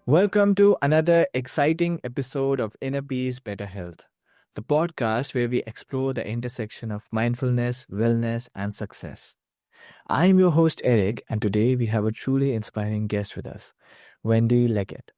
Welcome to another exciting episode of Inner Peace, Better Health, the podcast where we explore the intersection of mindfulness, wellness, and success. I'm your host, Arick, and today we have a truly inspiring guest with us, Wendy Leggett.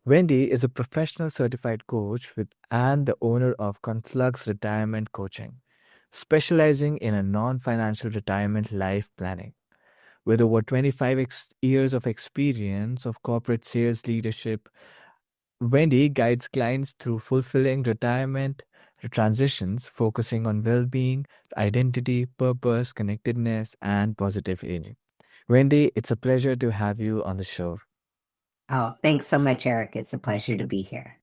Wendy is a professional certified coach and the owner of Conflux Retirement Coaching, specializing in a non financial retirement life planning. With over 25 years of experience of corporate sales leadership, Wendy guides clients through fulfilling retirement transitions, focusing on well being, identity, purpose, connectedness, and positive aging. Wendy, it's a pleasure to have you on the show. Oh, thanks so much, Arick. It's a pleasure to be here.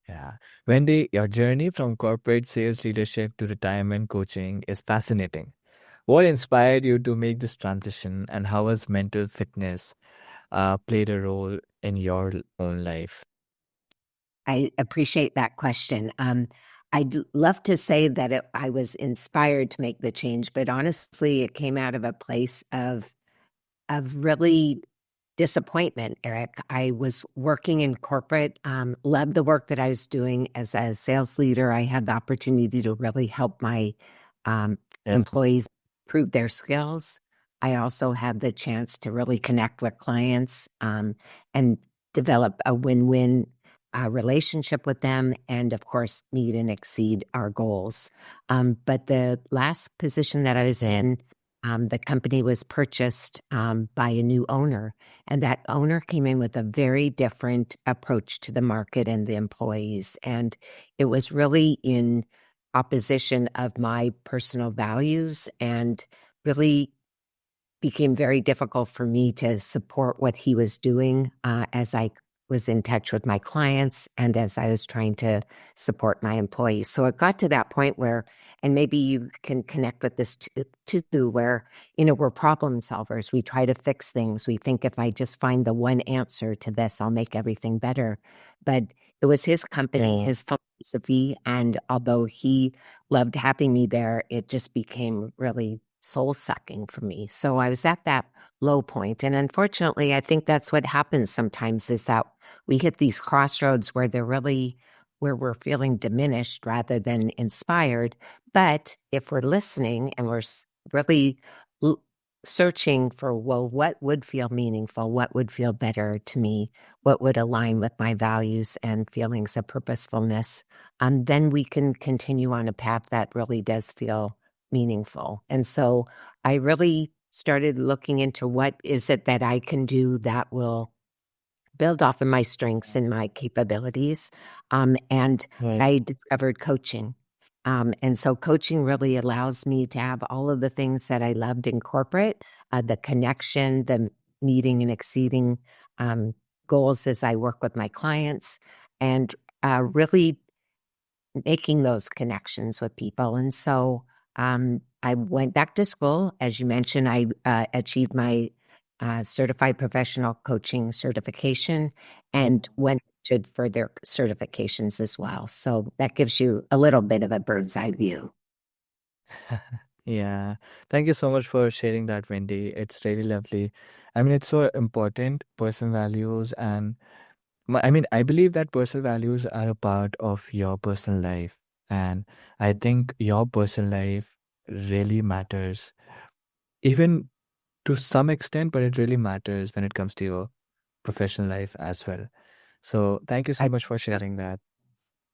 Yeah. Wendy, your journey from corporate sales leadership to retirement coaching is fascinating. What inspired you to make this transition, and how has mental fitness played a role in your own life? I appreciate that question. I'd love to say that I was inspired to make the change, but honestly, it came out of a place of really disappointment, Arick. I was working in corporate, loved the work that I was doing as a sales leader. I had the opportunity to really help my employees improve their skills. I also had the chance to really connect with clients and develop a win-win relationship with them, and of course, meet and exceed our goals. But the last position that I was in, the company was purchased by a new owner, and that owner came in with a very different approach to the market and the employees. And it was really in opposition of my personal values, and really became very difficult for me to support what he was doing as I was in touch with my clients and as I was trying to support my employees. So it got to that point where, and maybe you can connect with this too, where, we're problem solvers. We try to fix things. We think if I just find the one answer to this, I'll make everything better. But it was his company, his philosophy. And although he loved having me there, it just became really soul sucking for me. So I was at that low point. And unfortunately, I think that's what happens sometimes, is that we hit these crossroads where where we're feeling diminished rather than inspired. But if we're listening and we're really searching for, well, what would feel meaningful? What would feel better to me? What would align with my values and feelings of purposefulness? Then we can continue on a path that really does feel meaningful. And so I really started looking into what is it that I can do that will build off of my strengths and my capabilities. And Right. I discovered coaching. And so coaching really allows me to have all of the things that I loved in corporate, the connection, the meeting and exceeding goals as I work with my clients, and really making those connections with people. And so I went back to school. As you mentioned, I achieved my certified professional coaching certification and went to further certifications as well. So that gives you a little bit of a bird's eye view. Yeah. Thank you so much for sharing that, Wendy. It's really lovely. I mean, it's so important, personal values. And I believe that personal values are a part of your personal life. And I think your personal life really matters, even to some extent, but it really matters when it comes to your professional life as well. So thank you so I, much for sharing that.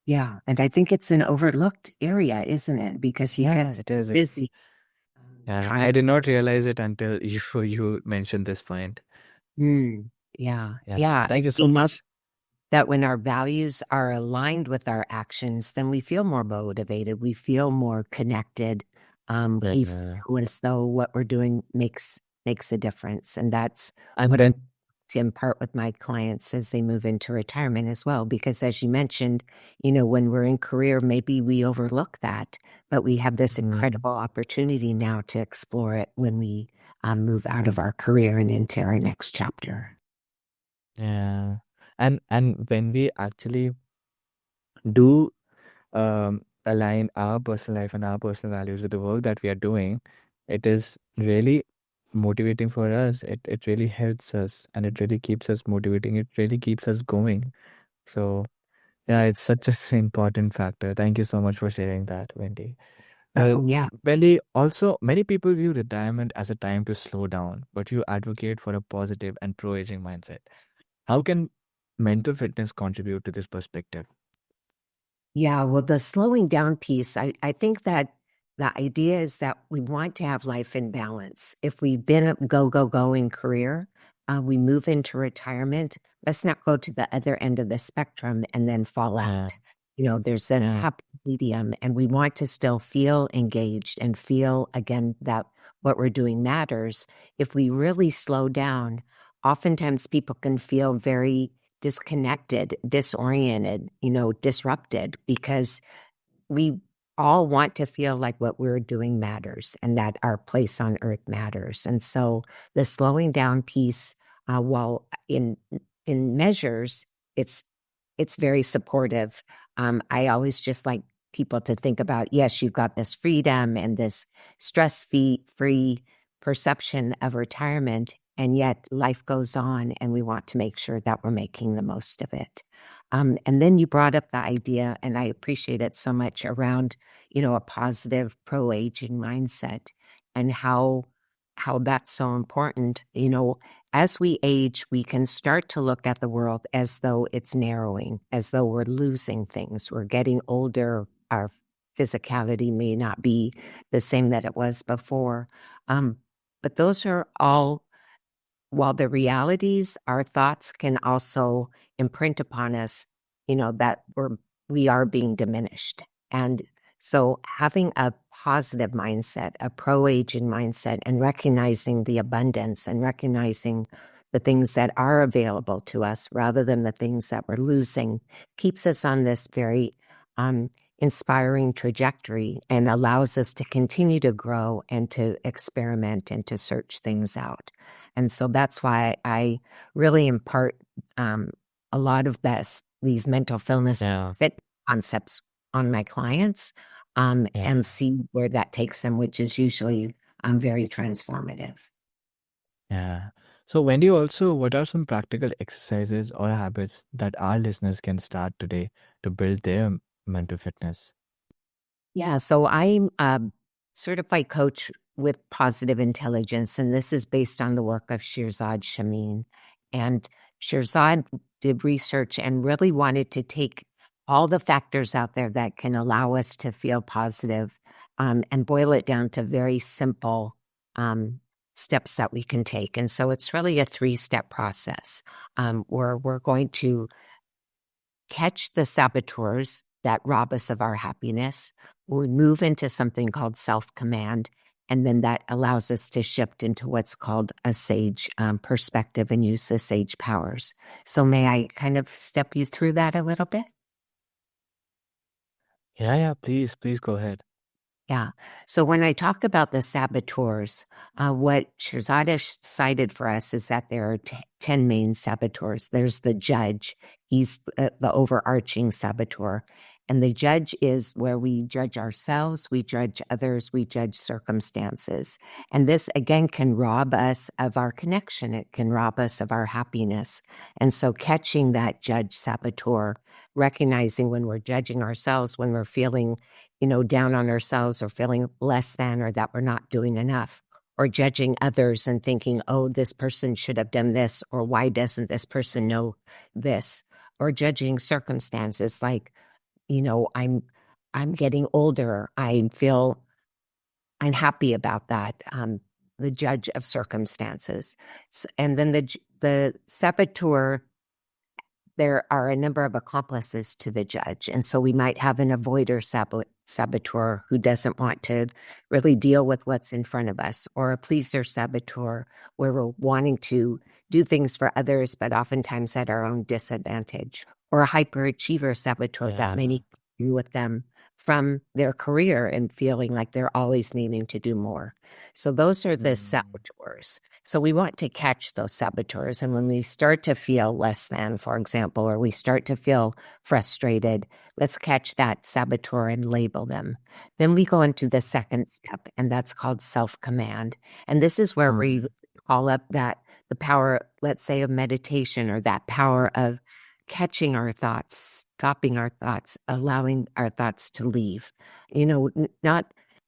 yeah, and I think it's an overlooked area, isn't it? Because you Yeah, get it is. busy Yeah, trying. I did not realize it until you mentioned this point. Yeah, Yeah, yeah. thank you so I love much. that when our values are aligned with our actions, then we feel more motivated. We feel more connected. We Yeah. feel as though what we're doing makes a difference, and that's And what I then, to impart with my clients as they move into retirement as well. Because as you mentioned, when we're in career, maybe we overlook that, but we have this mm, incredible opportunity now to explore it when we move out of our career and into our next chapter. yeah, and when we actually do align our personal life and our personal values with the work that we are doing, it is really motivating for us. It really helps us and it really keeps us motivating. It really keeps us going. So yeah, it's such an important factor. Thank you so much for sharing that, Wendy. Oh, yeah. Wendy, also, many people view retirement as a time to slow down, but you advocate for a positive and pro-aging mindset. How can mental fitness contribute to this perspective? Yeah, well, the slowing down piece, I think that the idea is that we want to have life in balance. If we've been a go, go, go in career, we move into retirement. Let's not go to the other end of the spectrum and then fall Yeah, out. There's a yeah, happy medium, and we want to still feel engaged and feel, again, that what we're doing matters. If we really slow down, oftentimes people can feel very disconnected, disoriented, disrupted, because we all want to feel like what we're doing matters and that our place on earth matters. And so the slowing down piece, while in measures, it's very supportive. I always just like people to think about, yes, you've got this freedom and this stress-free perception of retirement, and yet life goes on, and we want to make sure that we're making the most of it. And then you brought up the idea, and I appreciate it so much, around, a positive pro-aging mindset and how that's so important. As we age, we can start to look at the world as though it's narrowing, as though we're losing things. We're getting older. Our physicality may not be the same that it was before. But those are all, while the realities, our thoughts can also imprint upon us, that we are being diminished. And so having a positive mindset, a pro-aging mindset, and recognizing the abundance and recognizing the things that are available to us rather than the things that we're losing keeps us on this very inspiring trajectory and allows us to continue to grow and to experiment and to search things out. And so that's why I really impart a lot of these mental yeah, fit concepts on my clients, yeah. and see where that takes them, which is usually very transformative. Yeah. So, Wendy, also, what are some practical exercises or habits that our listeners can start today to build their mental fitness? Yeah, so I'm a certified coach with positive intelligence, and this is based on the work of Shirzad Shamin. And Shirzad did research and really wanted to take all the factors out there that can allow us to feel positive, and boil it down to very simple steps that we can take. And so it's really a 3-step process, where we're going to catch the saboteurs that rob us of our happiness. We move into something called self-command, and then that allows us to shift into what's called a sage perspective and use the sage powers. So may I kind of step you through that a little bit? Yeah, yeah, please go ahead. Yeah. So when I talk about the saboteurs, what Shirzada cited for us is that there are 10 main saboteurs. There's the judge. He's the overarching saboteur. And the judge is where we judge ourselves, we judge others, we judge circumstances. And this, again, can rob us of our connection. It can rob us of our happiness. And so catching that judge saboteur, recognizing when we're judging ourselves, when we're feeling down on ourselves or feeling less than, or that we're not doing enough, or judging others and thinking, oh, this person should have done this, or why doesn't this person know this, or judging circumstances like, I'm getting older. I feel unhappy about that. The judge of circumstances. And then the saboteur, there are a number of accomplices to the judge. And so we might have an avoider saboteur who doesn't want to really deal with what's in front of us, or a pleaser saboteur where we're wanting to do things for others, but oftentimes at our own disadvantage, or a hyperachiever saboteur that Yeah. may need to do with them from their career and feeling like they're always needing to do more. So those are the Mm. saboteurs. So we want to catch those saboteurs. And when we start to feel less than, for example, or we start to feel frustrated, let's catch that saboteur and label them. Then we go into the second step, and that's called self-command. And this is where we call up the power, let's say, of meditation, or that power of catching our thoughts, stopping our thoughts, allowing our thoughts to leave.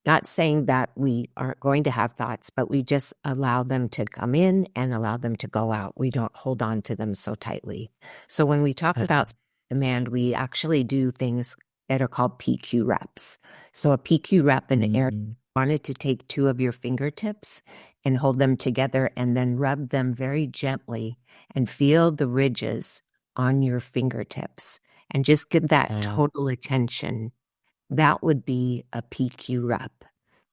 Not saying that we aren't going to have thoughts, but we just allow them to come in and allow them to go out. We don't hold on to them so tightly. So when we talk about command, we actually do things that are called PQ reps. So a PQ rep in Arick wanted to take 2 of your fingertips and hold them together and then rub them very gently and feel the ridges on your fingertips and just give that total attention. That would be a PQ rep.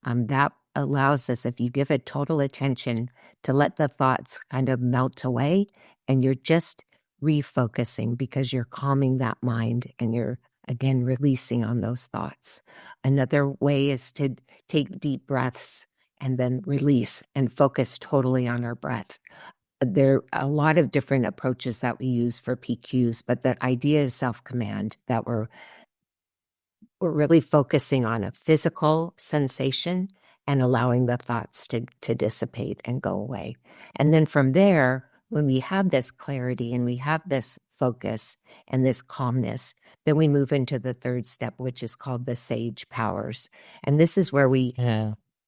That allows us, if you give it total attention, to let the thoughts kind of melt away, and you're just refocusing because you're calming that mind and you're, again, releasing on those thoughts. Another way is to take deep breaths and then release and focus totally on our breath. There are a lot of different approaches that we use for PQs, but the idea is self-command, that we're really focusing on a physical sensation and allowing the thoughts to dissipate and go away. And then from there, when we have this clarity and we have this focus and this calmness, then we move into the third step, which is called the sage powers. And this is where we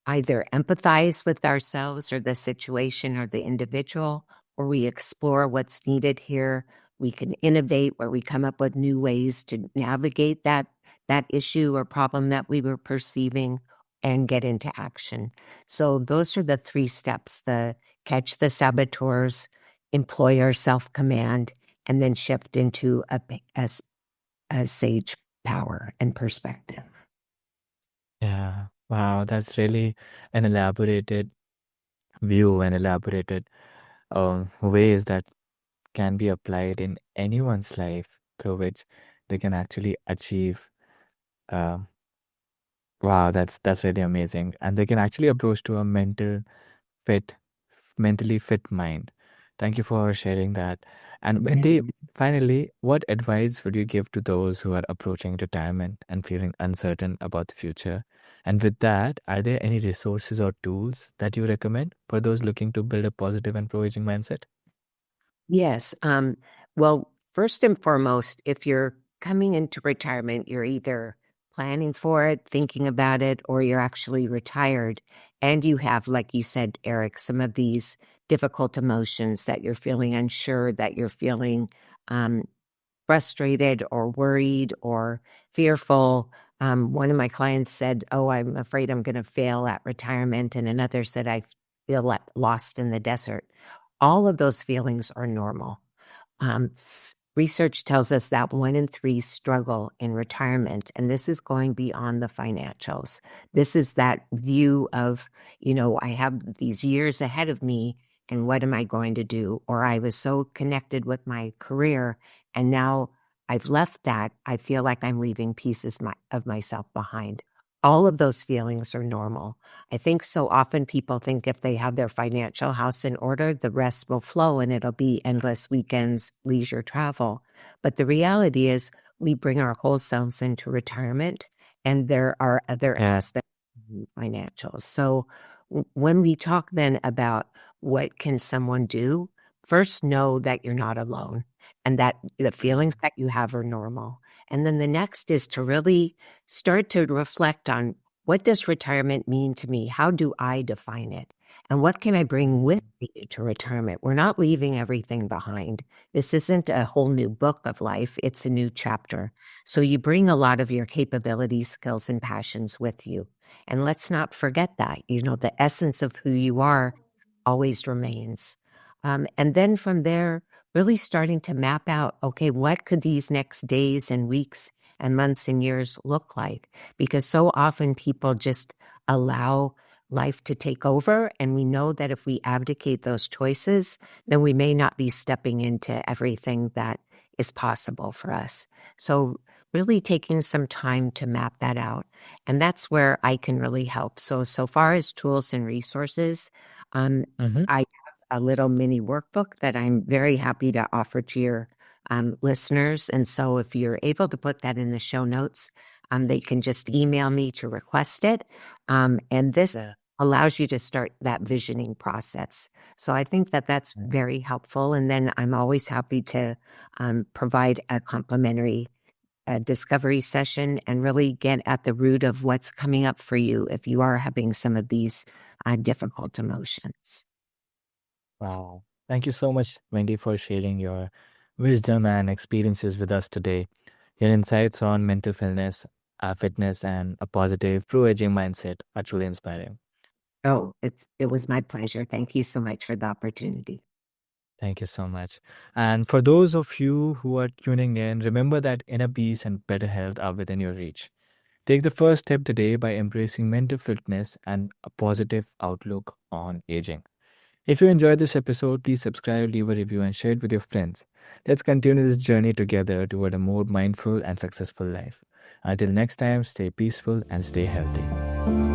either empathize with ourselves or the situation or the individual, or we explore what's needed here. We can innovate, where we come up with new ways to navigate that issue or problem that we were perceiving and get into action. So those are the 3 steps: the catch the saboteurs, employ our self-command, and then shift into a sage power and perspective. Yeah. Wow, that's really an elaborated view and elaborated ways that can be applied in anyone's life through which they can actually achieve. Uh, wow, that's really amazing, and they can actually approach to a fit, mentally fit mind. Thank you for sharing that. And Wendy, finally, what advice would you give to those who are approaching retirement and feeling uncertain about the future? And with that, are there any resources or tools that you recommend for those looking to build a positive and pro-aging mindset? Yes. Well, first and foremost, if you're coming into retirement, you're either planning for it, thinking about it, or you're actually retired and you have, like you said, Arick, some of these difficult emotions that you're feeling unsure, that you're feeling frustrated or worried or fearful. One of my clients said, "Oh, I'm afraid I'm going to fail at retirement." And another said, "I feel lost in the desert." All of those feelings are normal. Research tells us that 1 in 3 struggle in retirement, and this is going beyond the financials. This is that view of, I have these years ahead of me, and what am I going to do? Or I was so connected with my career, and now I've left that. I feel like I'm leaving pieces of myself behind. All of those feelings are normal. I think so often people think if they have their financial house in order, the rest will flow and it'll be endless weekends, leisure travel. But the reality is we bring our whole selves into retirement, and there are other aspects of financials. So when we talk then about what can someone do, first know that you're not alone and that the feelings that you have are normal. And then the next is to really start to reflect on, what does retirement mean to me? How do I define it? And what can I bring with me to retirement? We're not leaving everything behind. This isn't a whole new book of life. It's a new chapter. So you bring a lot of your capabilities, skills, and passions with you. And let's not forget that, the essence of who you are always remains. And then from there, really starting to map out, okay, what could these next days and weeks and months and years look like? Because so often people just allow life to take over. And we know that if we abdicate those choices, then we may not be stepping into everything that is possible for us. So really taking some time to map that out. And that's where I can really help. So far as tools and resources, I have a little mini workbook that I'm very happy to offer to your listeners. And so if you're able to put that in the show notes, they can just email me to request it. And this allows you to start that visioning process. So I think that that's very helpful. And then I'm always happy to provide a complimentary discovery session and really get at the root of what's coming up for you if you are having some of these difficult emotions. Wow. Thank you so much, Wendy, for sharing your wisdom and experiences with us today. Your insights on mental fitness, and a positive pro-aging mindset are truly inspiring. Oh, it was my pleasure. Thank you so much for the opportunity. Thank you so much. And for those of you who are tuning in, remember that inner peace and better health are within your reach. Take the first step today by embracing mental fitness and a positive outlook on aging. If you enjoyed this episode, please subscribe, leave a review, and share it with your friends. Let's continue this journey together toward a more mindful and successful life. Until next time, stay peaceful and stay healthy.